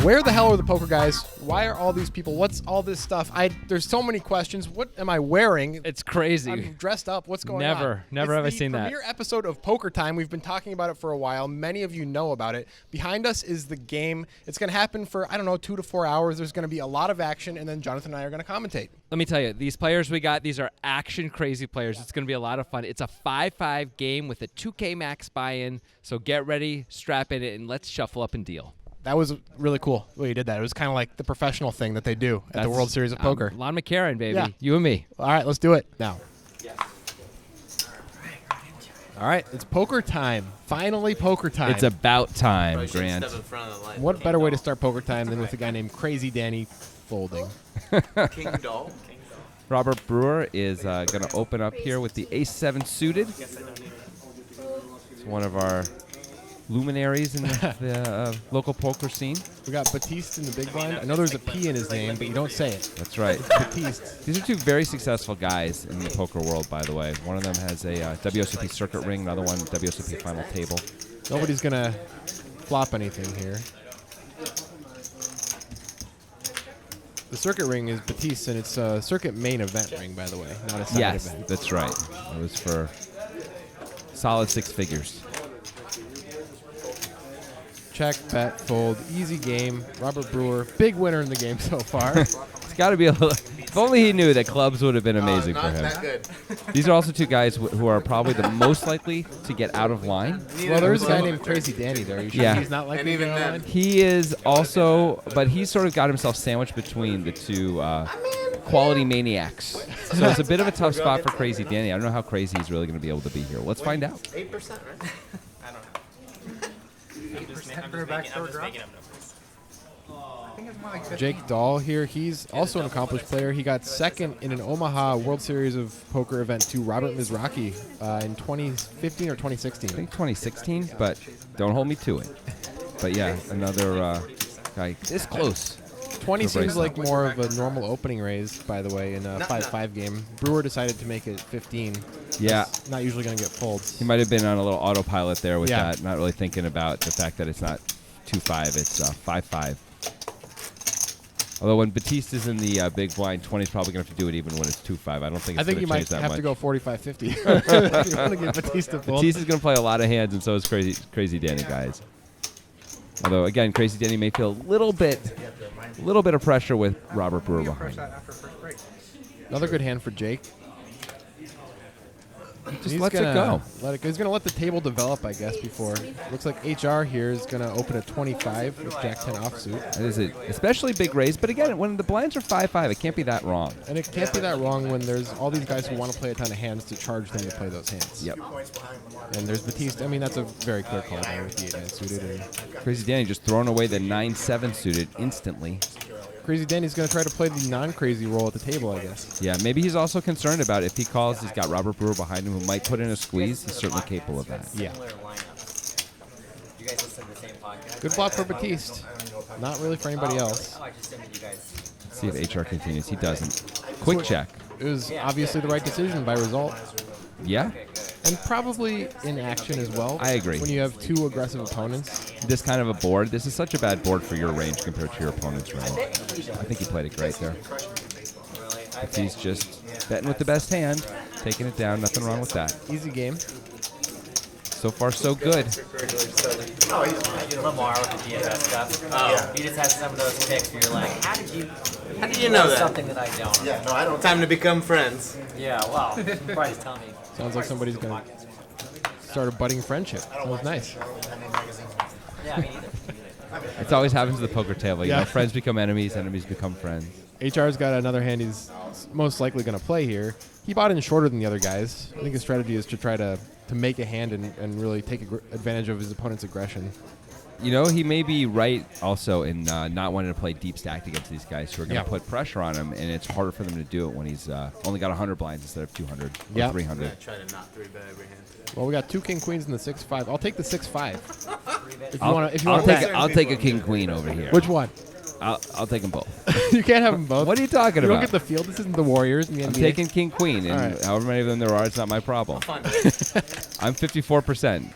Where the hell are the poker guys? Why are all these people? What's all this stuff? There's so many questions. What am I wearing? It's crazy. I'm dressed up. What's going on? Never have I seen that. It's the premiere episode of Poker Time. We've been talking about it for a while. Many of you know about it. Behind us is the game. It's going to happen for, 2 to 4 hours. There's going to be a lot of action, and then Jonathan and I are going to commentate. Let me tell you, these players we got, these are action-crazy players. It's going to be a lot of fun. It's a 5-5 game with a 2K max buy-in, so get ready, strap in it, and let's shuffle up and deal. That was really cool the way you did that. It was kind of like the professional thing that they do at the World Series of Poker. Lon McCarron, baby. Yeah. You and me. All right, let's do it now. All right, it's poker time. Finally poker time. It's about time, Grant. What better way to start poker time than with a guy named Crazy Danny folding? King Dahl. Robert Brewer is going to open up here with the ace-7 suited. It's one of our luminaries in the local poker scene. We got Baptiste in the big blind. I know there's a P in his name, but you don't say it. That's right. Baptiste. These are two very successful guys in the poker world, by the way. One of them has a WSOP Circuit Ring, another one WSOP Final Table. Nobody's going to flop anything here. The Circuit Ring is Baptiste, and it's a Circuit Main Event ring, by the way, not a side yes, event. That's right. It was for solid 6 figures. Check, bet, fold, easy game. Robert Brewer, big winner in the game so far. It's got to be a little. If only he knew that clubs would have been amazing for him. Not that good. These are also two guys who are probably the most likely to get out of line. Well, there's a guy named Crazy Danny there. You sure Yeah. he's not likely And to even get out of then. line? He is also, but he's sort of got himself sandwiched between the two quality maniacs. So it's a bit of a tough spot for Crazy Danny. I don't know how crazy he's really going to be able to be here. Let's find out. 8%, right? I don't know. Jake Dahl here. He's also an accomplished player. He got second in an Omaha World Series of Poker event to Robert Mizrachi in 2015 or 2016. I think 2016, but don't hold me to it. But yeah, another guy this close. 20 seems like more of a normal opening raise, by the way, in a 5-5 game. Brewer decided to make it 15. Yeah. That's not usually going to get folds. He might have been on a little autopilot there with Yeah. that, not really thinking about the fact that it's not 2-5, it's 5-5. Although when Baptiste is in the big blind, 20 is probably going to have to do it even when it's 2-5. I don't think it's going to you change might that have much. to go 45-50 if you want to get Baptiste to fold. Baptiste is going to play a lot of hands, and so is Crazy Danny, guys. Although, again, Crazy Danny may feel a little bit of pressure with Robert Brewer behind him. Another good hand for Jake. Just lets it go. He's going to let the table develop, I guess, before. Looks like HR here is going to open at 25 with Jack 10 offsuit. That is it. Especially big raise. But again, when the blinds are 5-5, it can't be that wrong. And it can't be that wrong when there's all these guys who want to play a ton of hands to charge them to play those hands. Yep. And there's Baptiste. I mean, that's a very clear call there with the 8-9 suited. And Crazy Danny just throwing away the 9-7 suited instantly. Crazy Danny's going to try to play the non-crazy role at the table, I guess. Yeah, maybe he's also concerned about if he calls, he's got Robert Brewer behind him who might put in a squeeze. He's certainly capable of that. Yeah. Good flop for Baptiste. Not really for anybody else. Let's see if HR continues. He doesn't. Quick check. It was obviously the right decision by result. Yeah, And probably in action as well. I agree. When you have two aggressive opponents. this kind of a board. This is such a bad board for your range compared to your opponent's range. I think he played it great there. If he's just betting with the best hand, taking it down, nothing wrong with that. Easy game. So far, so good. Lamar with the DFS stuff. Oh. He just has some of those picks where you're like, how did you know that? something that I don't? Yeah, no, I don't. Time to become friends. Yeah, well, you probably just tell me. Sounds like somebody's going to start a budding friendship. Sounds nice. Yeah, me neither. It always happens at the poker table. You Yeah. know, friends become enemies, enemies become friends. HR's got another hand he's most likely going to play here. He bought in shorter than the other guys. I think his strategy is to try to make a hand and really take advantage of his opponent's aggression. You know, he may be right also in not wanting to play deep stacked against these guys who are going to put pressure on him, and it's harder for them to do it when he's only got 100 blinds instead of 200 or 300. Try to not 3-bet every hand today. Well, we got two king queens in the 6-5. I'll take the 6-5. If you I'll, want to, I'll take I'll take a king queen over here. Which one? I'll take them both. You can't have them both. What are you talking You about? don't get the field. This isn't the Warriors in the NBA. I'm taking king queen, and All right. however many of them there are, it's not my problem. I'm 54%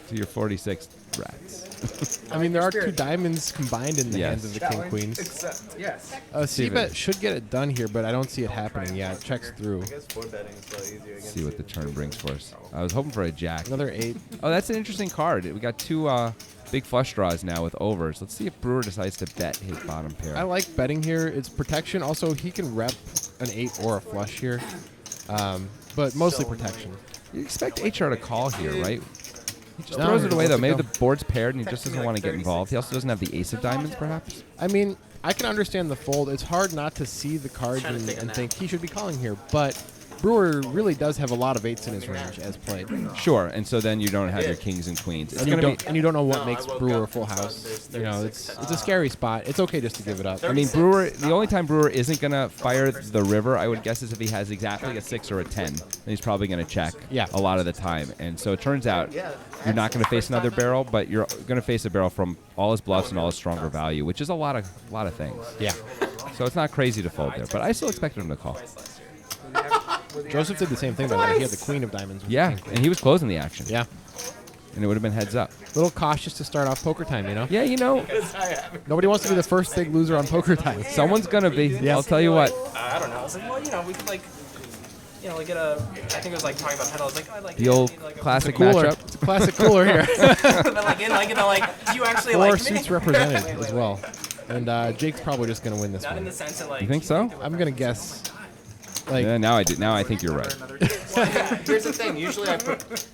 to your 46. Rats. I mean, there are 2 diamonds combined in the Yes. hands of the king queens. Except, yes. C-bet should get it done here, but I don't see it happening yet. Checks through. I guess 4 betting is probably easier against See what the turn brings for us. I was hoping for a jack. Another 8. Oh, that's an interesting card. We got 2 big flush draws now with overs. Let's see if Brewer decides to bet his bottom pair. I like betting here. It's protection. Also, he can rep an 8 or a flush here, but mostly protection. You expect HR to call here, right? He just No, throws it away, lets though. it Maybe go. the board's paired and he just doesn't want to get involved. He also doesn't have the ace of diamonds, perhaps? I mean, I can understand the fold. It's hard not to see the cards Trying to and, take a and nap. think he should be calling here, but Brewer really does have a lot of 8s in his range as played. Sure, and so then you don't have your kings and queens. It's And you, going to be... don't know what No, makes I woke Brewer a up full and saw house. there's You know, 36. it's a scary spot. It's okay just to give it up. I mean, Brewer, the only time Brewer isn't going to fire the river, I would guess, is if he has exactly a 6 or a 10. Then he's probably going to check a lot of the time. And so it turns out you're not going to face another barrel, but you're going to face a barrel from all his bluffs and all his stronger value, which is a lot of things. Yeah. So it's not crazy to fold there, but I still expected him to call. Joseph did the same thing, by the way. He had the queen of diamonds. with Yeah, the king queen. and he was closing the action. Yeah. And it would have been heads up. A little cautious to start off poker time, you know? Yeah, you know, Nobody wants to be the first big loser on poker time. someone's going to be. I'll tell you what. I don't know. I was like, well, you know, we could like, you know, like get a. I think it was like talking about pedals. Like, I like The old like classic Cooler. matchup. It's a classic cooler here. But like, in like, do you actually 4 like me? suits represented as well. And Jake's probably just going to win this Not in one. the sense that like. You think so? I'm going to guess. Like, Yeah, now I do. Now I think you're right. Here's the thing. Usually I put.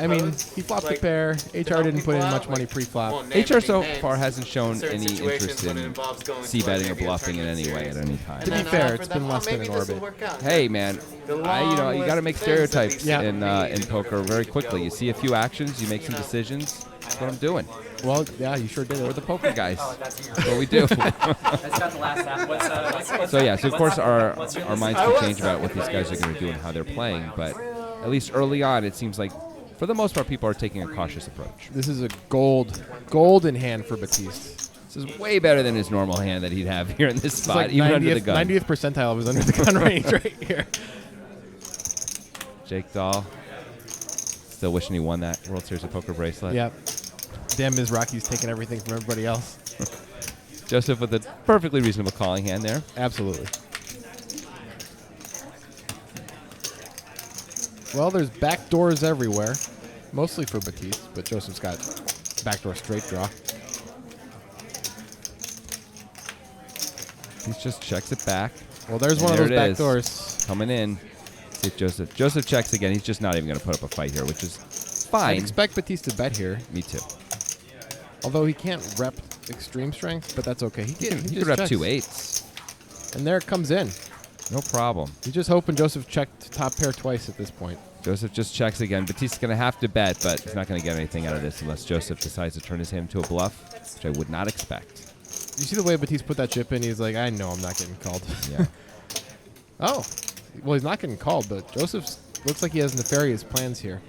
I mean, he flopped the pair. HR didn't put in much money pre-flop. HR so far hasn't shown any interest in c-betting or bluffing in any way at any time. To be fair, it's been less than an orbit. Hey, man, you got to make stereotypes Yeah. in poker very quickly. You see a few actions, you make some decisions. That's what I'm doing. Well, yeah, you sure did We're it. the poker guys. Oh, that's your. That's what we do. That's got the last half. What's So yeah, so of course our your minds can change about what these guys are going to do and how they're playing, but at least early on, it seems like for the most part, people are taking a cautious approach. This is a golden hand for Baptiste. This is way better than his normal hand that he'd have here in this It's spot, like even under the 90th, gun. 90th percentile of his under the gun range right here. Jake Dahl, still wishing he won that World Series of Poker bracelet. Yep. Damn, Ms. Rocky's taking everything from everybody else. Joseph with a perfectly reasonable calling hand there. Absolutely. Well, there's back doors everywhere, mostly for Baptiste, but Joseph's got backdoor straight draw. He just checks it back. Well, there's And one of there those it back is. doors. Coming in. See if Joseph checks again. He's just not even going to put up a fight here, which is I fine. expect Baptiste to bet here, Me too. although he can't rep extreme strength, but that's okay. He just could rep checks. 2 8s. And there it comes in. No problem. He's just hoping Joseph checked top pair twice at this point. Joseph just checks again. Batiste's going to have to bet, but he's not going to get anything out of this unless Joseph decides to turn his hand into a bluff, which I would not expect. You see the way Baptiste put that chip in? He's like, I know I'm not getting called. Yeah. Oh. Well, he's not getting called, but Joseph looks like he has nefarious plans here.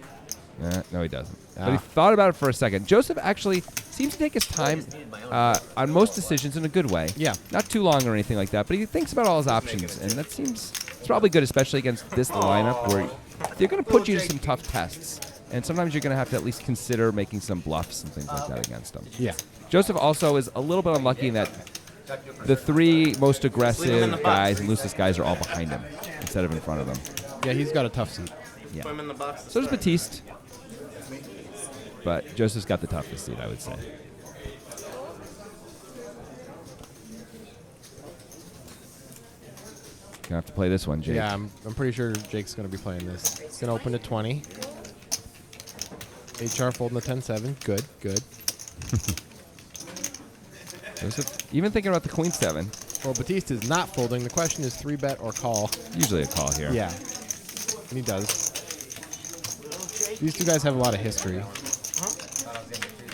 No, he doesn't. But Ah. he thought about it for a second. Joseph actually seems to take his time on most decisions in a good way. Yeah. Not too long or anything like that, but he thinks about all his options, and that seems it's probably good, especially against this lineup where they're going to put you to some tough tests, and sometimes you're going to have to at least consider making some bluffs and things like that against them. Yeah. Joseph also is a little bit unlucky in that the 3 most aggressive guys and loosest guys are all behind him instead of in front of him. Yeah, he's got a tough seat. Yeah. Put him in the box. So does Baptiste. But Joseph's got the toughest seat, I would say. Gonna have to play this one, Jake. Yeah, I'm pretty sure Jake's going to be playing this. He's going to open to 20. HR folding the 10-7. Good, good. Joseph, even thinking about the Queen 7. Well, Baptiste is not folding. The question is 3-bet or call. Usually a call here. Yeah. And he does. These two guys have a lot of history.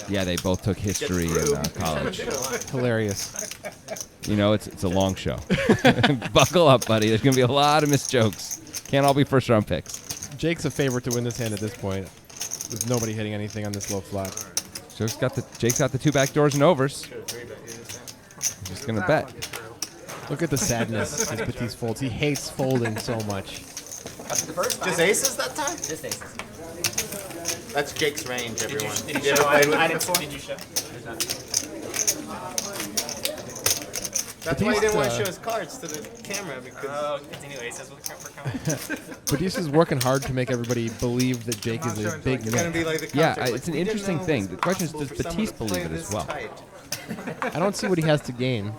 Yeah, they both took history in college. Hilarious. You know, it's a long show. Buckle up, buddy. There's going to be a lot of missed jokes. Can't all be first-round picks. Jake's a favorite to win this hand at this point. There's nobody hitting anything on this low flop. Jake's got the 2 back doors and overs. He's just going to bet. Look at the sadness as Baptiste folds. He hates folding so much. The first time. Just aces that time? Just aces. That's Jake's range, everyone. Did you You show? ever played with him Did before? you show? That's why he didn't want to Baptiste, show his cards to the camera because. Oh, continue aces with camera. Baptiste is working hard to make everybody believe that Jake is a big It's gonna man. be like the Yeah, counter. it's an We didn't interesting know thing. it The was question is, possible does for someone Baptiste to play believe it as this well? tight. I don't see what he has to gain,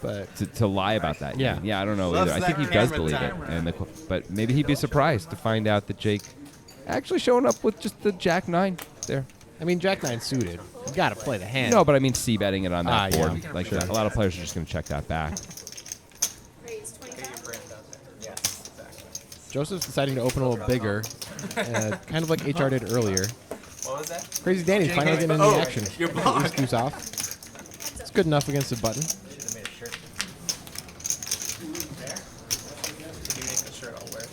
but To lie about that. Yeah. Yeah, I don't know Loves either. I think he that does camera believe it. time. And but maybe he'd be surprised to find out that Jake actually showing up with just the Jack 9 there. I mean, Jack 9 suited. You got to play the hand. No, but I mean c-betting it on that yeah. board. Like a lot of players are just going to check that back. Joseph's deciding to open a little bigger, kind of like HR did earlier. What was that? Crazy Danny finally getting in the action. you're Get blocked. your goose off. It's good enough against the button. Should have made a shirt. There? Did you make the shirt I'll wear?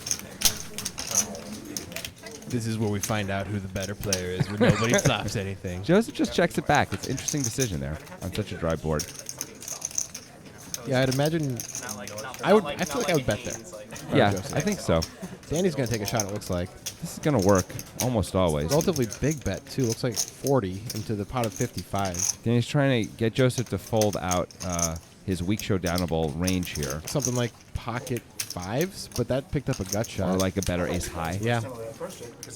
This is where we find out who the better player is when nobody flops anything. Joseph just checks it back. It's an interesting decision there on such a dry board. Yeah, I'd imagine. Not like, I feel like I would bet there. Yeah, Joseph. I think so. Danny's going to take a shot, it looks like. This is going to work almost always. Relatively big bet, too. Looks like 40 into the pot of 55. Danny's trying to get Joseph to fold out his weak showdownable range here, Something like pocket fives, but that picked up a gut or shot. like a better ace high. Yeah.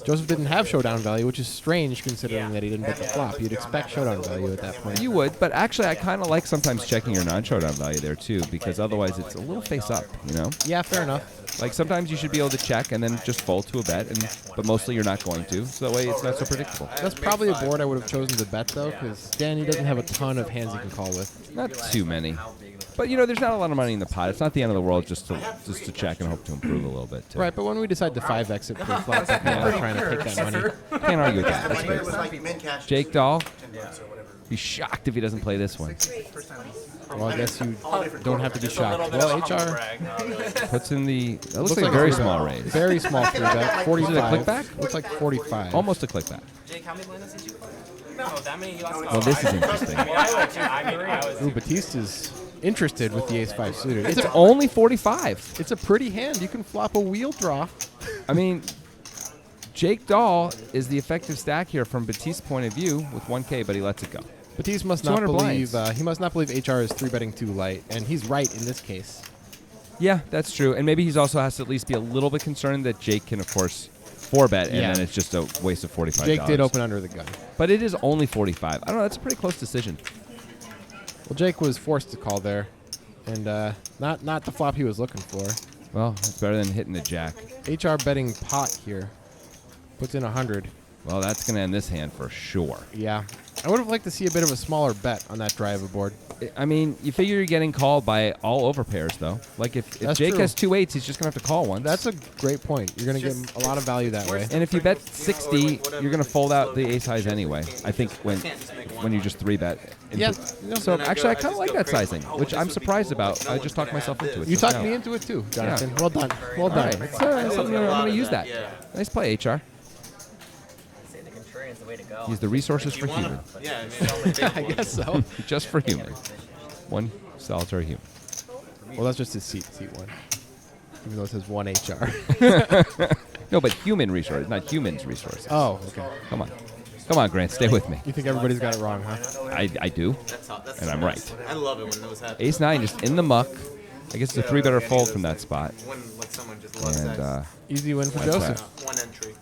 Joseph didn't have showdown value, which is strange considering that he didn't get the flop. You'd expect showdown value at that point. You would, but actually I kind of like sometimes checking your non-showdown value there too, because otherwise it's a little face up, you know? Yeah, fair enough. Like sometimes you should be able to check and then just fold to a bet, but mostly you're not going to, so that way it's not so predictable. That's probably a board I would have chosen to bet, though, because Danny doesn't have a ton of hands he can call with. Not too many. But you know, there's not a lot of money in the pot. It's not the end of the world just to check and hope to improve a little bit too. Right, but when we decide to 5-exit pre-flop, we're trying to take that money. Can't argue with that. That's great. like mint cash. Jake Dahl, be shocked if he doesn't play this one. Well, I guess you don't have to be shocked. Well, HR Puts in the, that looks like a very small raise. Very small 3-bet, 45. Is it a click back? Looks like 45. Almost a click back. Jake, how many blinds did you play? No, that many you lost. Well, this is interesting. I was. Ooh, Baptiste is interested with the ace-5 suited. It's only 45. It's a pretty hand. You can flop a wheel draw. I mean, Jake Dahl is the effective stack here from Baptiste's point of view with 1K, but he lets it go. Baptiste must not 200 believe blinds. he must not believe HR is 3-betting too light, and he's right in this case. Yeah, that's true. And maybe he also has to at least be a little bit concerned that Jake can, of course, 4-bet, and Yeah. then it's just a waste of $45. Jake did open under the gun. But it is only 45. I don't know. That's a pretty close decision. Well, Jake was forced to call there, and not the flop he was looking for. Well, it's better than hitting the jack. HR betting pot here. Puts in 100. Well, that's going to end this hand for sure. Yeah. I would have liked to see a bit of a smaller bet on that driver board. I mean, you figure you're getting called by all overpairs, though. Like, if That's Jake true. has 2 8s, he's just going to have to call once. That's a great point. You're going to get a lot of value that way. And if you bet 60, you're going to fold out the ace highs anyway. I think when you just 3-bet. Yeah. So actually, I kind of like that sizing, which I'm surprised about. I just talked myself into it. You just talked now. me into it too, Jonathan. Well done. Well All done. right, it's something I'm going to use that. Nice play, HR. Say the contrarian's the way to go. Use the resources for human. Yeah, I mean, I guess so. Just for human. One solitary human. Well, that's just his seat one. Even though it says 1 HR. No, but human resources, not humans resources. Oh, okay. Come on. Come on, Grant, stay with me. You think everybody's got it wrong, huh? I do, that's and I'm right. I love it when those happen. Ace 9 just in the muck. I guess it's a 3-better fold from that spot. When like someone just loves And that. Easy win for That's Joseph. One entry.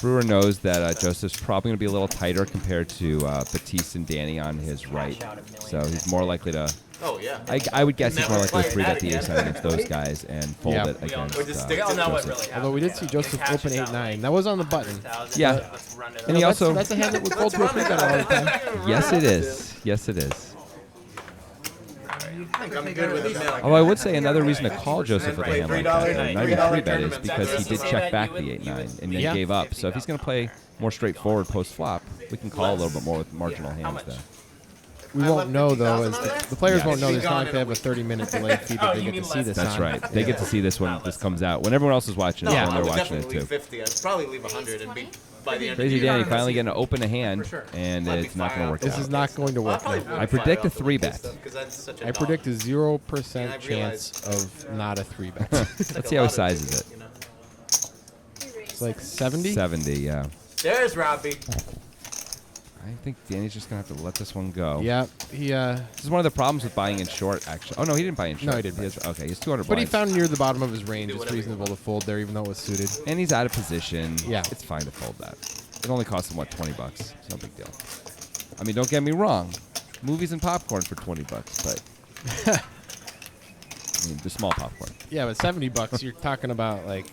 Brewer knows that Joseph's probably going to be a little tighter compared to Baptiste and Danny on his right. So he's more likely to... Oh yeah. I would guess he's more likely to 3-bet the ace 9 against those guys and fold Yeah. it against Or just stick We all know what Joseph. really happened. Although we did see Joseph open 8-9. That was on the button. Yeah. Let's run it And he up. also... That's a hand that would fold to a 3-bet all the time. Yes, it is. Yes, it is. I think I'm good with a mill. Although I would say another reason to call Joseph with a hand like that, or not even 3-bet, is because he did check back the 8-9 and then Yeah. gave up. So if he's going to play more straightforward post-flop, we can call a little bit more with marginal hands there. We won't know, though, as the players Yeah. won't know. There's not like they have a 30-minute delay feed that they get to see this That's on. right. They get to see this when this comes out. When everyone else is watching it, No, when I they're would watching it definitely leave too. 50. I'd probably leave 100 and be by the end Crazy of the year. Danny finally getting to open a hand, and it's not going to work This is out. not going to work now. I predict a 3-bet. I predict a 0% chance of not a 3-bet. Let's see how he sizes it. It's like 70? 70, yeah. There's Robbie. I think Danny's just going to have to let this one go. Yeah, he. This is one of the problems with buying in short, actually. Oh, no, he didn't buy in short. No, he didn't. Okay, he's 200 But he blinds. found near the bottom of his range. It's reasonable to fold there, even though it was suited. And he's out of position. Yeah. It's fine to fold that. It only costs him, what, 20 bucks? It's no big deal. I mean, don't get me wrong. Movies and popcorn for 20 bucks, but... I mean, the small popcorn. Yeah, but $70, you're talking about, like...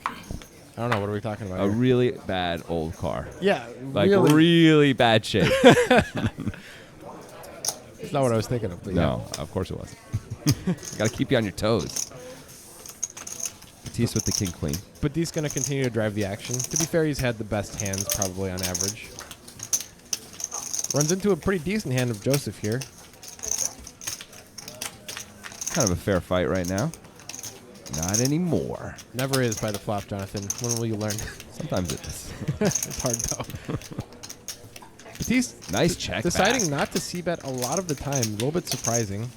I don't know, what are we talking about A here? really bad old car. Yeah, Like, really bad shape. It's not what I was thinking of, but No, of course it wasn't. Got to keep you on your toes. Baptiste with the king-queen. But he's going to continue to drive the action. To be fair, he's had the best hands, probably, on average. Runs into a pretty decent hand of Joseph here. Kind of a fair fight right now. Not anymore. Never is by the flop, Jonathan. When will you learn? Sometimes it is. It's hard, though. Baptiste Nice check deciding back. not to c-bet a lot of the time. A little bit surprising.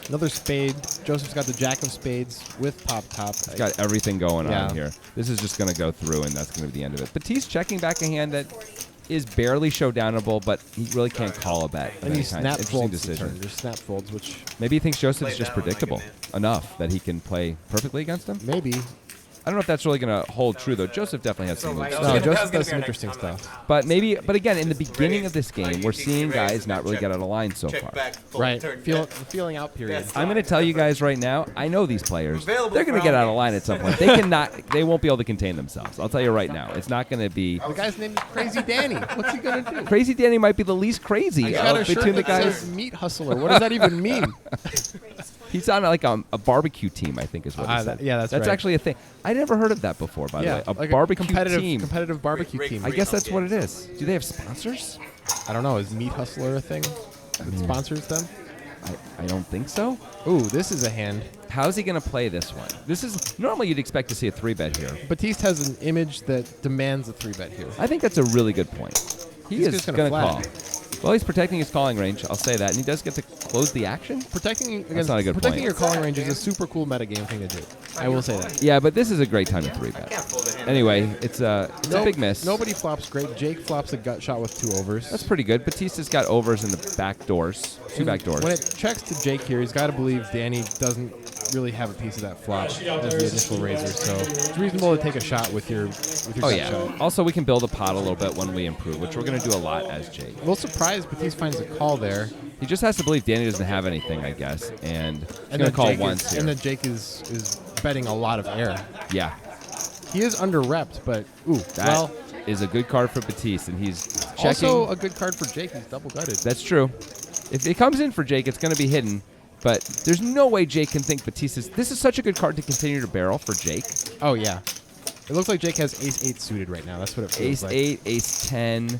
Another spade. Joseph's got the jack of spades with top. He's got everything going Yeah. on here. This is just going to go through, and that's going to be the end of it. Baptiste checking back a hand that is barely showdownable, but he really can't call a bet. of And any he kind. snap Interesting folds the decision. turn. Just snap folds, which Maybe he thinks Joseph is Play just down like predictable a enough that he can play perfectly against him. maybe. I don't know if that's really going to hold true, though. Joseph definitely has some moves. That No, was Joseph gonna does be some our interesting next comment. stuff. But again, in the beginning of this game, we're seeing guys not really get out of line so Check far. back. Fold, Right. turn, The check. feeling out period. Yes. I'm going to tell you guys right now, I know these players. Available They're going to for get all out of line at some point. They won't be able to contain themselves. I'll tell you right now. It's not going to be... The guy's name is Crazy Danny. What's he going to do? Crazy Danny might be the least crazy He's got a shirt between the that guys. says Meat Hustler. What does that even mean? He's on like a barbecue team, I think is what he said. yeah, that's right. actually a thing. I never heard of that before, by the way. A like barbecue competitive team. barbecue Rig- team. I guess that's what it is. Do they have sponsors? I don't know. Is Meat Hustler a thing that sponsors them? I don't think so. Ooh, this is a hand. How's he going to play this one? This is normally you'd expect to see a 3-bet here. Baptiste has an image that demands a 3-bet here. I think that's a really good point. He He's is just going gonna to call. flag. Well, he's protecting his calling range. I'll say that, and he does get to close the action. Protecting not a good protecting point. your calling range is a super cool metagame thing to do. I will say that. Yeah, but this is a great time to 3-bet. Can't fold a hand. Anyway, it's a big miss. Nobody flops great. Jake flops a gut shot with 2 overs. That's pretty good. Batista's got overs in the back doors, 2 back doors. When it checks to Jake here, he's got to believe Danny doesn't really have a piece of that flop as the initial raiser. So it's reasonable to take a shot with your Oh gut yeah. shot. Also, we can build a pot a little bit when we improve, which we're going to do a lot as Jake. A little surprised Baptiste finds a call there. He just has to believe Danny doesn't have anything, I guess, and he's going to call Jake once here. And then Jake is betting a lot of air. Yeah, He is under-repped, but ooh, that well, is a good card for Baptiste, and he's checking. also a good card for Jake. He's double-gutted. That's true. If it comes in for Jake, it's going to be hidden, but there's no way Jake can think Baptiste is... This is such a good card to continue to barrel for Jake. Oh, yeah. It looks like Jake has ace-8 suited right now. That's what it feels like. Ace-8, ace-10,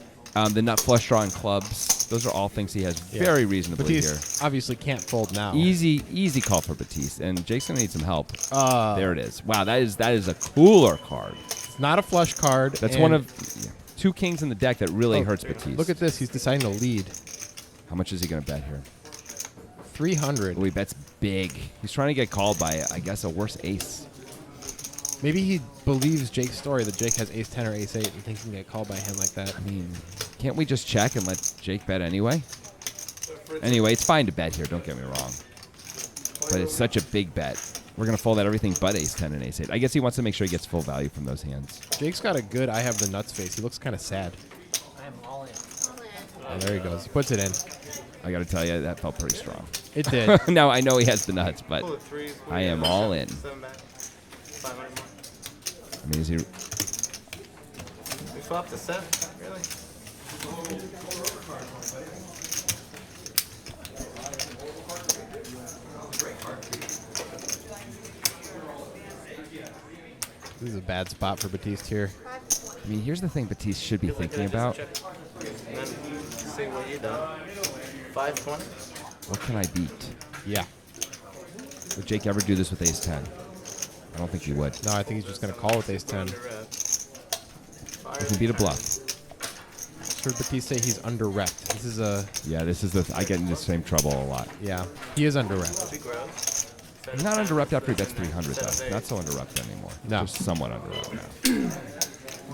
the nut flush draw and clubs. Those are all things he has very reasonably here. Baptiste obviously can't fold now. Easy call for Baptiste, and Jake's gonna need some help. There it is. Wow, that is a cooler card. It's not a flush card. That's and one of 2 kings in the deck that really hurts Baptiste. Look at this. He's deciding to lead. How much is he gonna bet here? 300. Oh, he bets big. He's trying to get called by, I guess, a worse ace. Maybe he believes Jake's story that Jake has ace-10 or ace-8 and thinks he can get called by a hand like that. I mean, can't we just check and let Jake bet anyway? Anyway, it's fine to bet here. Don't get me wrong. But it's such a big bet. We're going to fold out everything but ace-10 and ace-8. I guess he wants to make sure he gets full value from those hands. Jake's got a good I have the nuts face. He looks kind of sad. I am all in. Oh, there he goes. He puts it in. I got to tell you, that felt pretty strong. It did. Now, I know he has the nuts, but Pull a 3, I am all in. 7 back. 500 more. I mean, is he... We flop to 7. Really? This is a bad spot for Baptiste here. I mean, here's the thing Baptiste should be thinking about. And then see what you done. 520. What can I beat? Yeah. Would Jake ever do this with ace-10? I don't think he would. No, I think he's just going to call with ace-10. He can beat a bluff. Heard Baptiste say he's under-repped. This is a... Yeah, this is the... I get into the same trouble a lot. Yeah. He is under-repped. He's not under-repped after he bets 300, though. Not so under-repped anymore. No. Just somewhat under-repped now.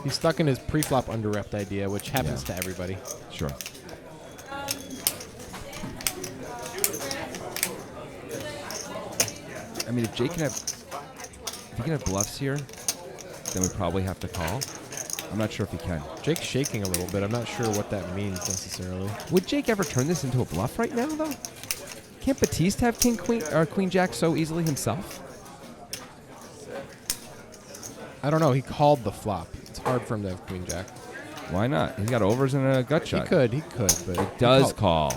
He's stuck in his pre-flop underrepped idea, which happens to everybody. Sure. I mean, if he can have bluffs here, then we probably have to call. I'm not sure if he can. Jake's shaking a little bit. I'm not sure what that means necessarily. Would Jake ever turn this into a bluff right now, though? Can't Baptiste have king, queen, or queen jack so easily himself? I don't know. He called the flop. It's hard for him to have queen jack. Why not? He's got overs and a gut shot. He could, but It does call.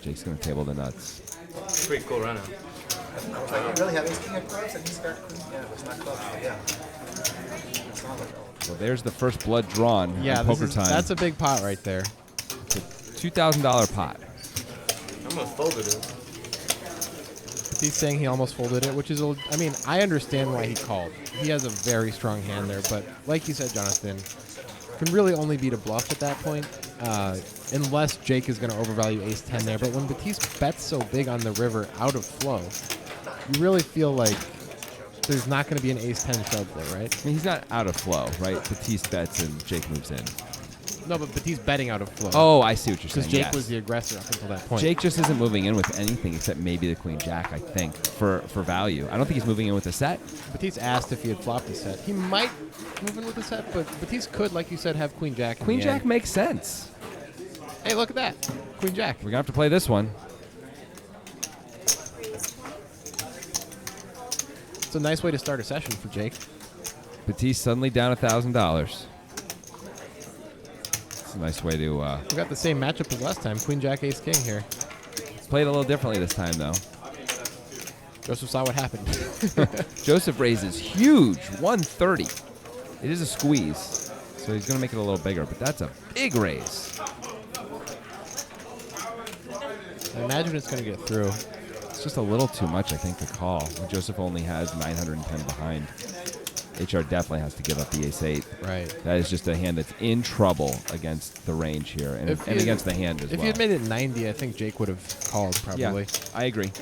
Jake's going to table the nuts. Pretty cool run out. You really have ace king of clubs and he's got queen. Yeah, it's not clubs. So yeah. It's not like Well, there's the first blood drawn. Yeah, on poker time. that's a big pot right there. $2,000 pot. I'm gonna fold it. He's saying he almost folded it, which is, I mean, I understand why he called. He has a very strong hand there, but like you said, Jonathan, can really only beat a bluff at that point, unless Jake is going to overvalue ace-10 there. But when Baptiste bets so big on the river out of flow, you really feel like there's not going to be an ace-10 shove there, right? I mean, he's not out of flow, right? Baptiste bets and Jake moves in. No, but Baptiste betting out of flow. Oh, I see what you're saying. Because Jake yes. was the aggressor up until that point. Jake just isn't moving in with anything except maybe the queen jack, I think, for value. I don't think he's moving in with a set. Baptiste asked if he had flopped a set. He might move in with a set, but Baptiste could, like you said, have queen jack. Queen jack makes sense. Hey, look at that. Queen jack. We're going to have to play this one. It's a nice way to start a session for Jake. Baptiste suddenly down $1,000. It's a nice way to... We got the same matchup as last time. Queen jack, ace king here. Played a little differently this time, though. Joseph saw what happened. Joseph raises huge, 130. It is a squeeze, so he's going to make it a little bigger, but that's a big raise. I imagine it's going to get through. It's just a little too much, I think, to call. Joseph only has 910 behind. HR definitely has to give up the ace-8. Right. That is just a hand that's in trouble against the range here, and against the hand as well. If you had made it 90, I think Jake would have called, probably. Yeah, I agree.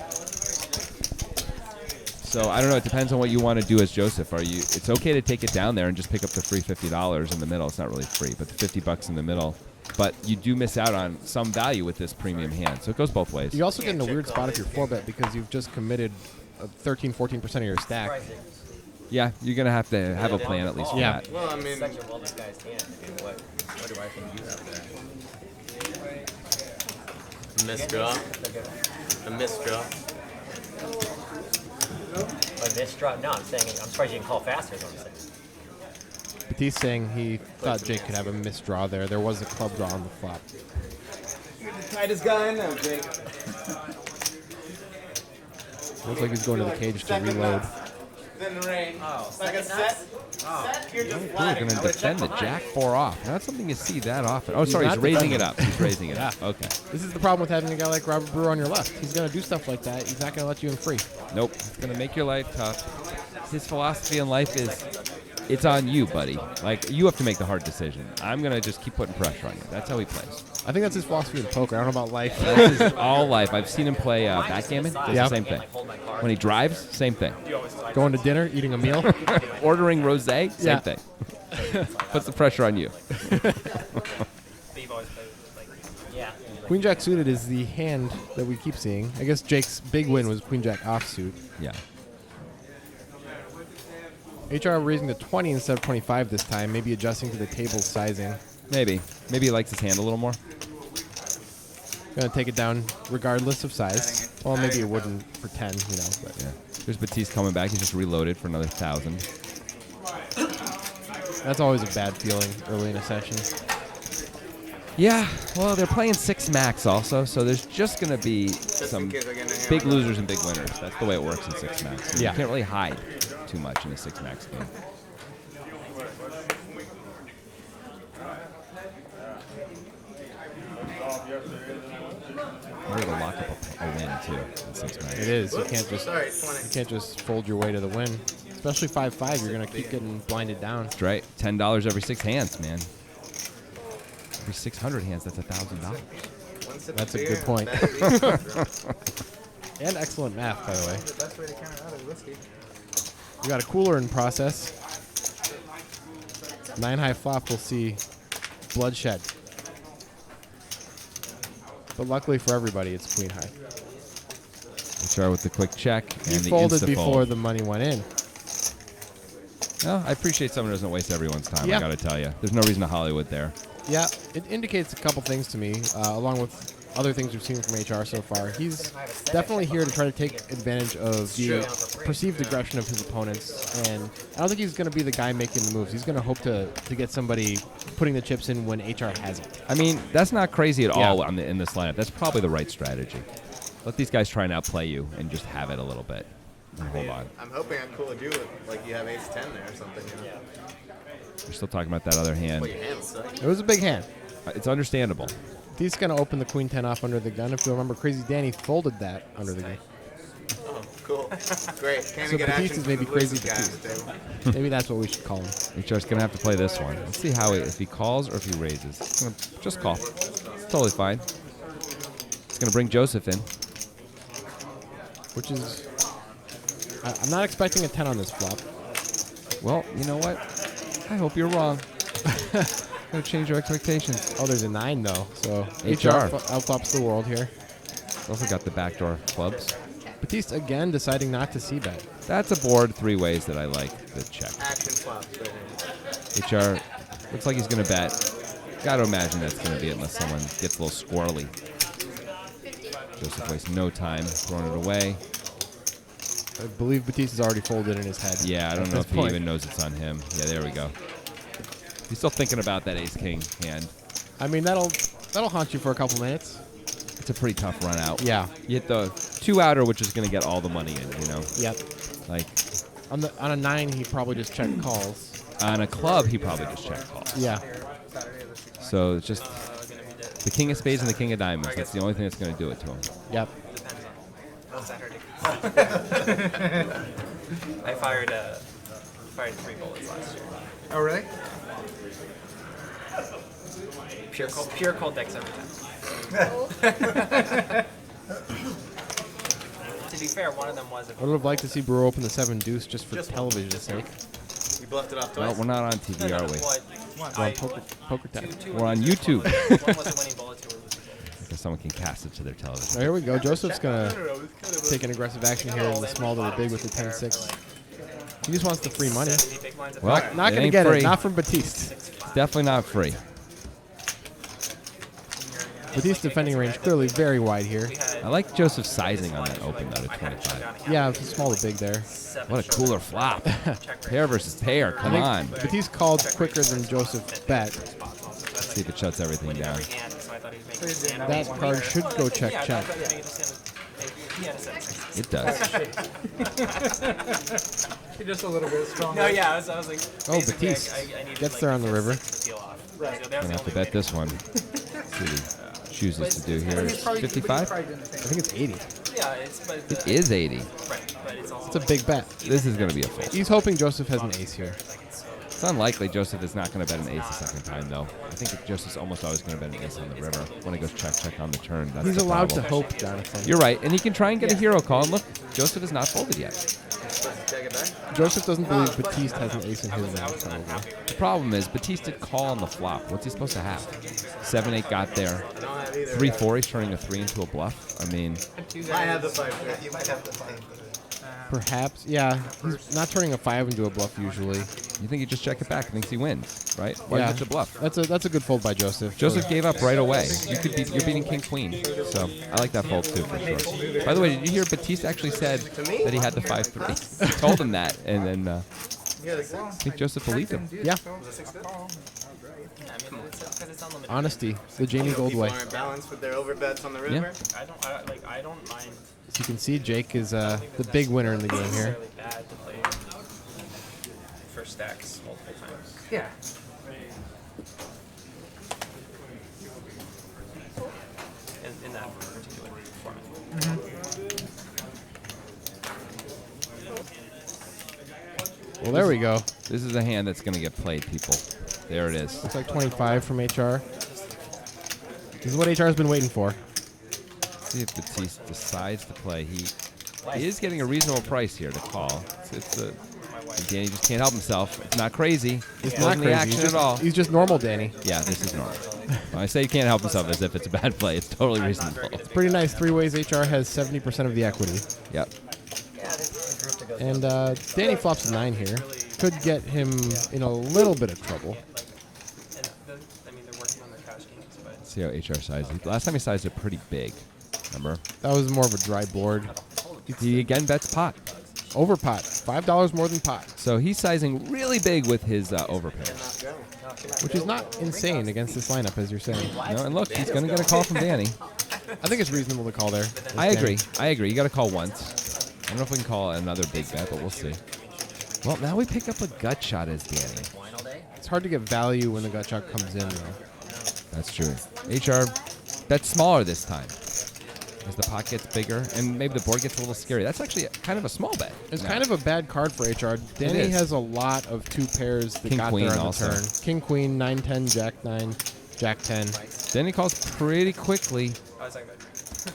So I don't know. It depends on what you want to do as Joseph. It's okay to take it down there and just pick up the free $50 in the middle. It's not really free, but the $50 in the middle. But you do miss out on some value with this premium hand. So it goes both ways. You also get in a weird spot if you're 4-bet because you've just committed 13, 14% of your stack. Yeah, you're going to have a plan at least for that. Well, I mean, such a well disguised hand. I mean, what do I think you have there? misdraw. A misdraw. A misdraw? No, I'm surprised you didn't call faster, is what I'm saying. Baptiste saying he thought Jake could have a misdraw there. There was a club draw on the flop. You're the tightest guy I know, Jake. Looks like he's going to the cage to reload. Then the rain. Oh, Like a set. Set, you're just We're flatting. going to defend the jack 4 off. Not something you see that often. Oh, sorry, not he's raising it defending. up. He's raising it up. Yeah. Okay. This is the problem with having a guy like Robert Brewer on your left. He's going to do stuff like that. He's not going to let you in free. Nope. It's going to make your life tough. His philosophy in life is, it's on you, buddy. Like, you have to make the hard decision. I'm going to just keep putting pressure on you. That's how he plays. I think that's his philosophy in poker. I don't know about life. This is all life. I've seen him play backgammon. Does Yeah. the same thing. When he drives, same thing. Going to dinner, eating a meal. Ordering rosé, same Yeah. thing. Puts the pressure on you. But you've always played with, like, yeah. Queen Jack suited is the hand that we keep seeing. I guess Jake's big win was Queen Jack offsuit. Yeah. HR raising to 20 instead of 25 this time, maybe adjusting to the table's sizing. Maybe. Maybe he likes his hand a little more. Gonna take it down regardless of size. Well, maybe it wouldn't for 10, you know. But Yeah. There's Baptiste coming back. He's just reloaded for another 1,000. that's always a bad feeling early in a session. Yeah. Well, they're playing 6 max also, so there's just going to be some in case I get in a big hammer. losers and big winners. That's the way it works in 6 max. Yeah. You can't really hide too much in a 6 max game. Hard to lock up a win too in 6 max. It is. You Sorry, 20. can't just fold your way to the win. Especially 5-5, you're gonna keep getting blinded down. That's right. $10 every 6 hands, man. Every 600 hands, that's $1,000. One sip That's of a beer good point. and bad beats. And excellent math, by the way. The best way to count it out is whiskey. We got a cooler in process. 9 high flop, we'll see bloodshed. But luckily for everybody, it's queen high. HR with the quick check and He the folded insta-fold. before the money went in. No, I appreciate someone who doesn't waste everyone's time, Yeah. I gotta tell you. There's no reason to Hollywood there. Yeah, it indicates a couple things to me, along with other things we've seen from HR so far. He's definitely here to try to take advantage of the perceived aggression of his opponents, and I don't think he's going to be the guy making the moves. He's going to hope to get somebody putting the chips in when HR hasn't. I mean, that's not crazy at all in this lineup. That's probably the right strategy. Let these guys try and outplay you and just have it a little bit. And hold on. I'm hoping I cool you with, like, you have ace-10 there or something. You know? We're still talking about that other hand. Well, your hand sucks. It was a big hand. It's understandable. He's going to open the queen 10 off under the gun. If you remember, Crazy Danny folded that under the gun. Oh, cool. Great. Can't So get Baptiste action is maybe from the crazy Blues guys, Baptiste. too. Maybe that's what we should call him. HR's going to have to play this one. Let's see how if he calls or if he raises. He's gonna just call. It's totally fine. It's going to bring Joseph in. Which is... I'm not expecting a 10 on this flop. Well, you know what? I hope you're wrong. Gotta change your expectations. Oh, there's a 9, though. So HR. outflops the world here. Also got the backdoor clubs. Baptiste again deciding not to c-bet. That's a board 3 ways that I like the check. Action flops right here. HR looks like he's going to bet. Got to imagine that's going to be it unless someone gets a little squirrely. Joseph wastes no time throwing it away. I believe Baptiste has already folded in his head. Yeah, I don't know if he even knows it's on him. Yeah, there we go. He's still thinking about that ace-king hand. I mean, that'll haunt you for a couple minutes. It's a pretty tough run out. Yeah. You hit the 2-outer, which is going to get all the money in, you know? Yep. Like, on a 9, he probably just checked calls. on a club, he probably just check calls. Yeah. So it's just the king of spades and the king of diamonds. That's the only thing that's going to do it to him. Yep. Oh, Saturday. I fired 3 bullets last year. Oh, really? Pure cold decks every time. To be fair, one of them was. I would have liked to see Brewer open the 7 deuce just for television's sake. You bluffed it off Well, twice. we're not on TV, are we? We're on poker time. We're on YouTube. One was a winning bullet, 2 were losing bullets. Because someone can cast it to their television. Oh, here we go. Joseph's going to take an aggressive action here in the small to the big with the 10-6. He just wants the free money. Well, Not going to ain't get free. it. Not from Baptiste. It's definitely not free. Baptiste defending range clearly very wide here. I like Joseph's sizing on that open, though, to 25. Yeah, it's small to big there. What a cooler flop. Pair versus pair. Come on. Baptiste called quicker than Joseph bet. Let's see if it shuts everything down. That card should go check, check. It does. You're just a little bit strong. No, yeah, I was like. Oh, Baptiste gets there on the river. Gonna have to bet this one. Let's see what he chooses to do here. 55? I think it's 80. Yeah, but It is 80. right, but it's also. It's a big bet. This is going to be a fold. He's hoping Joseph has an ace here. It's unlikely Joseph is not going to bet an ace a second time, though. I think that Joseph's almost always going to bet an ace on the river when he goes check, check on the turn. That's He's the allowed to problem. hope, Jonathan. You're right, and he can try and get a hero call. And look, Joseph is not folded yet. Take it back. Joseph doesn't believe Baptiste has an ace in his hand, probably. The problem is Baptiste did call on the flop. What's he supposed to have? 7-8 got there. I don't have either. 3-4, he's turning a 3 into a bluff. I mean, I have the 5. You might have the 5. Perhaps, yeah. He's not turning a 5 into a bluff usually. you think he just check it back and thinks he wins, right? Why Yeah. is it a bluff? That's a good fold by Joseph. Joseph gave up right away. You're beating king queen, so I like that fold too for sure. By the way, did you hear Baptiste actually said that he had the 5-3? He told him that, and then I think Joseph believed him. Yeah. I mean, it's because it's unlimited. Honesty. The Jamie Gold People way. aren't balanced with their overbets on the river. Yeah. I don't mind. As you can see, Jake is the big winner in the game here. Necessarily bad to play for stacks multiple times. Yeah. In that particular format. Well, there we go. This is a hand that's going to get played, people. There it is. Looks like 25 from HR. This is what HR has been waiting for. See if Baptiste decides to play. He is getting a reasonable price here to call. It's a Danny just can't help himself. It's not crazy. It's Not not the crazy. action at all. He's just normal, Danny. Yeah, this is normal. When I say he can't help himself as if it's a bad play, it's totally reasonable. Pretty nice. 3 ways HR has 70% of the equity. Yep. And Danny flops a 9 here. Could get him in a little bit of trouble. And I mean, they're working on their cash games, but See how HR sized it. Last time he sized it pretty big. Remember? That was more of a dry board. He again bets pot. Over pot. $5 more than pot. So he's sizing really big with his overpair. Which is not insane against this lineup, as you're saying. No, and look, he's going to get a call from Danny. I think it's reasonable to call there. I agree. You got to call once. I don't know if we can call another big bet, but we'll see. Well, now we pick up a gut shot as Danny. It's hard to get value when the gut shot comes in, though. That's true. HR bets smaller this time as the pot gets bigger, and maybe the board gets a little scary. That's actually kind of a small bet. It's kind of a bad card for HR. Danny is. has a lot of 2 pairs that King, got queen there on also. the turn. King, queen, 9, 10, jack 9, jack 10. Danny calls pretty quickly. oh, it's not good.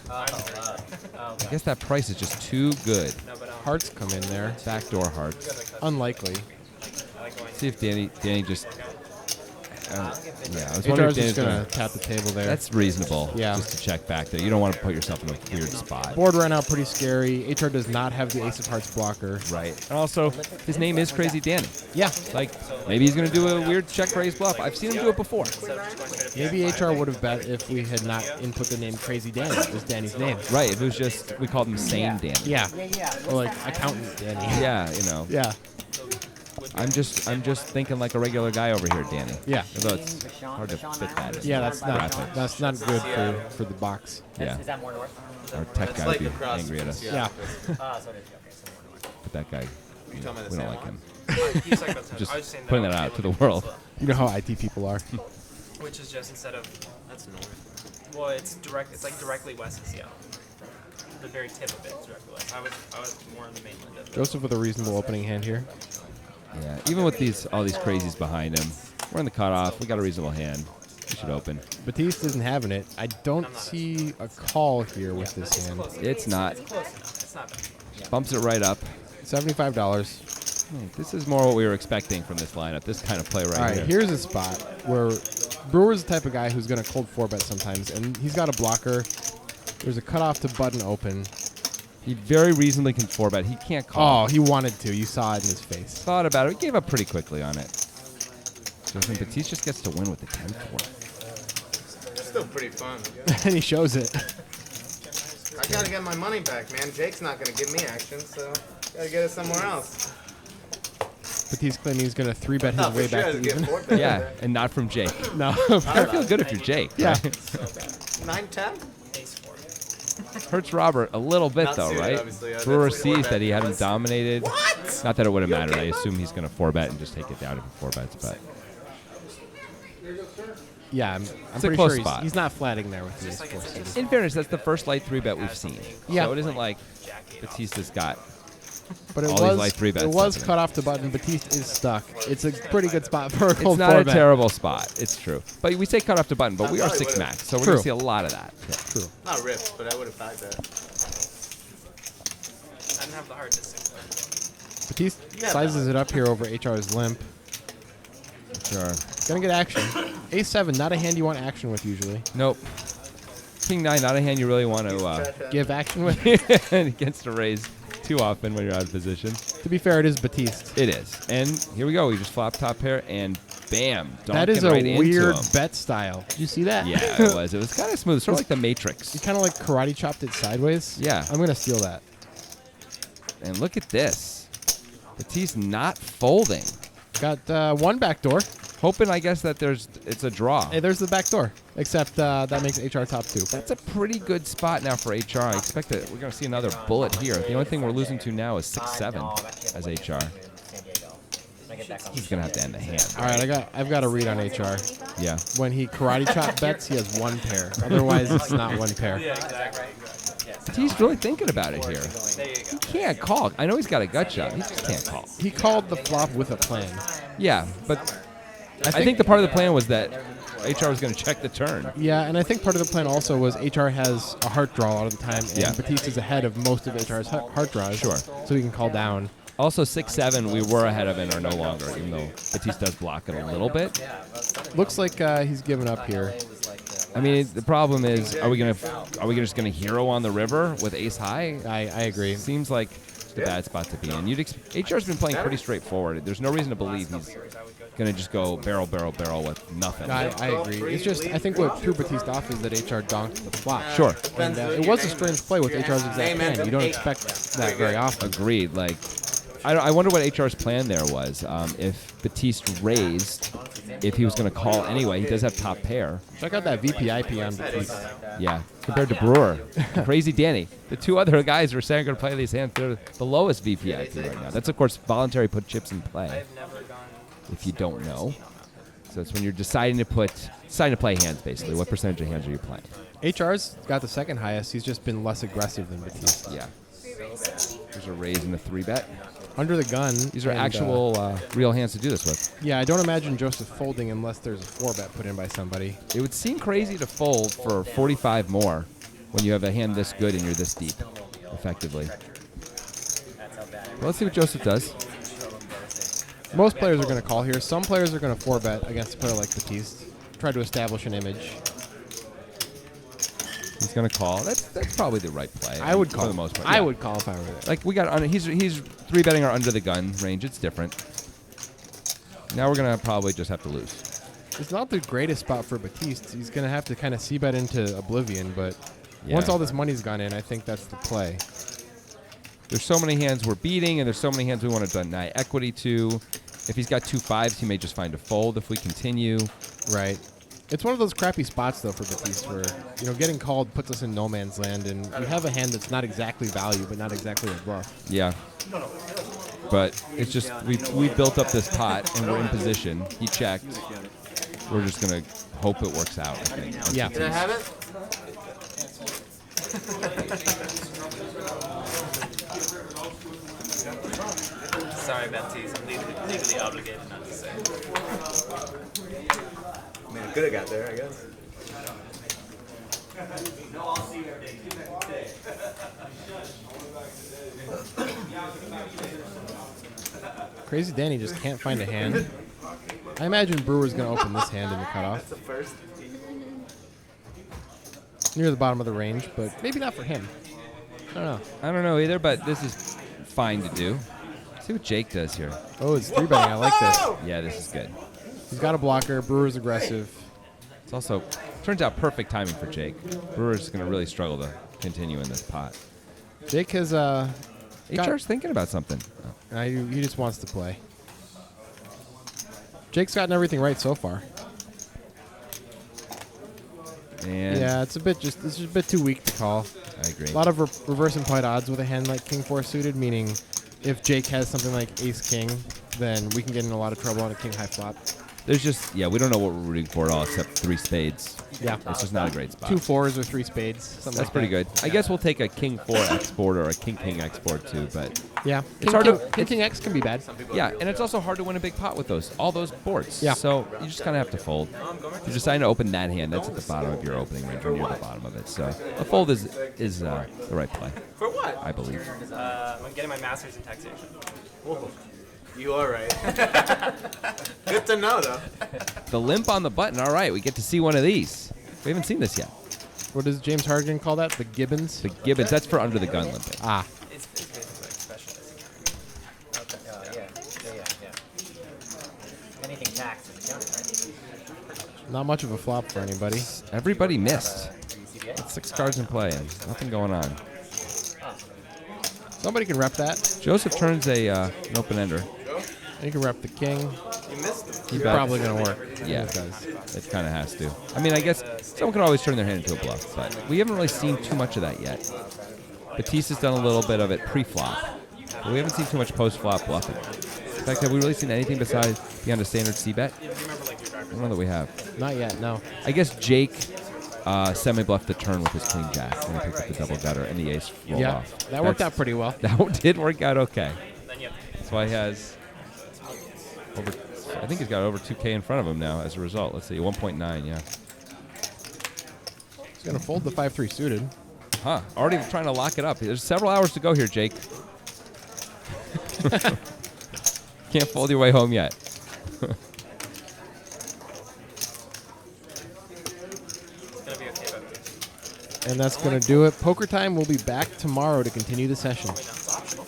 I guess that price is just too good. No, but Hearts come in there. Backdoor hearts. Unlikely. I like going. See if Danny just. Yeah, I was HR wondering is if just Danny's going to tap the table there. That's reasonable. Yeah. Just to check back there. You don't want to put yourself in a weird spot. Board ran out pretty scary. HR does not have the ace of hearts blocker. Right. And also, his name is Crazy Danny. Yeah. Like, maybe he's going to do a weird check raise bluff. I've seen him do it before. Maybe HR would have bet if we had not input the name Crazy Danny as Danny's name. Right. If it was just, we called him Sane Danny. Yeah. Or like Accountant Danny. Yeah, you know. Yeah. I'm just thinking like a regular guy over here, Danny. Yeah. Although it's hard to fit that in. Yeah, that's graphic. not good for the box. Yeah. Is that more north? Our tech guy would be angry at us. Yeah. So it is. Okay, so more north. But that guy, we don't like him. He's talking about Just I was saying putting I that was out to able the world. You know how IT people are. Which is just instead of That's north. well, it's direct. It's like directly west of Seattle. The very tip of it is directly west. I was more on the mainland of it. Joseph with a reasonable opening hand here. Yeah. Even with all these crazies behind him, we're in the cutoff. We got a reasonable hand. We should open. Baptiste isn't having it. I don't see a call here with this hand. It's not. It's close enough. It's not bad. Bumps it right up. $75. This is more what we were expecting from this lineup. This kind of play right, All right, here. here's a spot where Brewer's the type of guy who's going to cold 4-bet sometimes, and he's got a blocker. There's a cutoff to button open. He very reasonably can 4-bet. He can't call. Oh, he wanted to. You saw it in his face. Thought about it. He gave up pretty quickly on it. Joseph Baptiste just gets to win with the 10-4. Still pretty fun. And he shows it. I gotta get my money back, man. Jake's not gonna give me action, so gotta get it somewhere else. Baptiste claiming he's going to 3-bet his No, way for sure, back to to get even. 4-bet. Yeah, and not from Jake. No. I feel good if you're Jake. Yeah. right? 9-10? Ace 4. Hurts Robert a little bit, Not though, suited, right? obviously. Brewer That's sees 4-bet. that he hadn't dominated. What? Not that it would have mattered. I okay, assume he's going to 4-bet and just take it down if he 4-bets, but Yeah, I'm a pretty close sure spot. he's not flatting there with the ace 4 suited. in fairness, that's the first light 3-bet we've seen. Yeah. So it isn't like Batista's got. But it all these was light 3-bets it was happening. cut off to button. Baptiste is stuck. It's a pretty good spot for a cold It's not a 4-bet. terrible spot. It's true. But we say cut off to button, but we are thought he 6 would've. max, so we're True. going to see a lot of that. True. Not ripped, but I would have 5-bet. I didn't have the heart to 6. Baptiste Yeah, sizes it up here over HR's limp. Sure. Gonna get action. Ace 7, not a hand you want action with usually. Nope. King 9, not a hand you really want to Give action with. against to raise too often when you're out of position. To be fair, it is Baptiste. It is. And here we go. We just flop top pair, and bam. That is a right into weird him. bet style. Did you see that? Yeah, it was. It was kind of smooth. Sort of like the Matrix. He kind of like karate chopped it sideways. Yeah. I'm gonna steal that. And look at this. Baptiste not folding. Got one back door. Hoping, I guess, that it's a draw. Hey, there's the back door. Except that makes HR top 2. That's a pretty good spot now for HR. I expect that we're going to see another bullet here. The only thing we're losing to now is 6-7 as HR. He's going to have to end the hand. All right, I've got a read on HR. Yeah. When he karate chop bets, he has one pair. Otherwise, it's not one pair. Yeah, exactly. He's really thinking about it here. There you go. He can't call. I know he's got a gut shot. He just can't call. He called the flop with a plan. Yeah, but I think the part of the plan was that HR was going to check the turn. Yeah, and I think part of the plan also was HR has a heart draw a lot of the time, and Yeah. Baptiste is ahead of most of HR's heart draws. Sure. So he can call down. Also, 6-7, we were ahead of it, are no longer, even though Baptiste does block it a little bit. Looks like he's given up here. I mean, the problem is, are we just gonna hero on the river with ace high? I agree. Seems like it's a bad spot to be in. HR's been playing pretty straightforward. There's no reason to believe he's gonna just go barrel with nothing. I agree. It's just I think what threw Baptiste off is that HR donked the flop. Sure. And it was a strange play with HR's exact hand. You don't expect that very often. Agreed. Like, I wonder what HR's plan there was. If Baptiste raised, if he was going to call anyway, he does have top pair. Check out that VPIP on Baptiste. Yeah, compared to Brewer. Crazy Danny. The two other guys who are saying going to play these hands, they're the lowest VPIP right now. That's, of course, voluntary put chips in play, if you don't know. So it's when you're deciding to play hands, basically. What percentage of hands are you playing? HR's got the second highest. He's just been less aggressive than Baptiste. Yeah. There's a raise and a 3-bet. Under the gun. These are actual real hands to do this with. Yeah, I don't imagine Joseph folding unless there's a 4-bet put in by somebody. It would seem crazy to fold for 45 more when you have a hand this good and you're this deep, effectively. Well, let's see what Joseph does. Most players are going to call here. Some players are going to 4-bet against a player like Baptiste. Try to establish an image. He's going to call. That's probably the right play. I would call. For the most part. I would call if I were there. Like, we got he's 3-betting our under the gun range. It's different. Now we're going to probably just have to lose. It's not the greatest spot for Baptiste. He's going to have to kind of c-bet into oblivion, but Yeah. once all this money's gone in, I think that's the play. There's so many hands we're beating, and there's so many hands we want to deny equity to. If he's got 2 5s, he may just find a fold if we continue. Right. It's one of those crappy spots, though, for Baptiste where, getting called puts us in no man's land, and we have a hand that's not exactly value, but not exactly a bluff. Yeah. But it's just, we built up this pot, and we're in position. He checked. We're just going to hope it works out, I think. Yeah. Can I have it? Sorry, Baptiste. I'm legally obligated not to say. I mean, I could have got there, I guess. Crazy Danny just can't find a hand. I imagine Brewer's going to open this hand in the cutoff. The first. Near the bottom of the range, but maybe not for him. I don't know. I don't know either, but this is fine to do. See what Jake does here. Oh, it's 3-betting. I like this. Yeah, this is good. He's got a blocker. Brewer's aggressive. It's also, turns out perfect timing for Jake. Brewer's going to really struggle to continue in this pot. Jake has HR's thinking about something. he just wants to play. Jake's gotten everything right so far. And Yeah, it's just a bit too weak to call. I agree. A lot of reverse implied odds with a hand like King 4 suited, meaning if Jake has something like Ace King, then we can get in a lot of trouble on a King high flop. There's just, we don't know what we're rooting for at all except 3 spades. Yeah. It's just not a great spot. 2 4s or 3 spades. Something That's like pretty that. good. I guess we'll take a King 4 export or a King King export too, but Yeah. It's hard to- King X can be bad. yeah, and it's also hard to win a big pot with all those boards. Yeah. So you just kind of have to fold. If you're deciding to open that hand, that's at the bottom of your opening range or near the bottom of it. So a fold is the right play, For what? I believe. I'm getting my master's in taxation. Whoa. You are right. Good to know, though. The limp on the button. All right, we get to see one of these. We haven't seen this yet. What does James Hardigan call that? The Gibbons? The Gibbons. That's for under the gun limping. Ah. It's basically like specialized. Yeah. Anything taxed is counted, right? Not much of a flop for anybody. Everybody missed. CBA? That's 6 cards in play and nothing going on. Somebody can rep that. Joseph turns an open ender. You can rep the King. You missed it. It's bet. probably going to work. Yeah. It does. It kind of has to. I mean, I guess someone could always turn their hand into a bluff, but we haven't really seen too much of that yet. Baptiste has done a little bit of it pre-flop, but we haven't seen too much post-flop bluffing. In fact, have we really seen anything besides beyond a standard C-bet? I don't know that we have. Not yet, no. I guess Jake semi-bluffed the turn with his queen jack when he picked up the double gutter and the ace rolled Yeah, off. that worked out pretty well. That did work out okay. Then you have That's why he has over. I think he's got over 2K in front of him now as a result. Let's see, 1.9, yeah. He's going to fold the 5-3 suited. Huh, already trying to lock it up. There's several hours to go here, Jake. Can't fold your way home yet. Gonna be okay, Baptiste. And that's going to do it. Poker Time will be back tomorrow to continue the session. Wait, no, it's optional.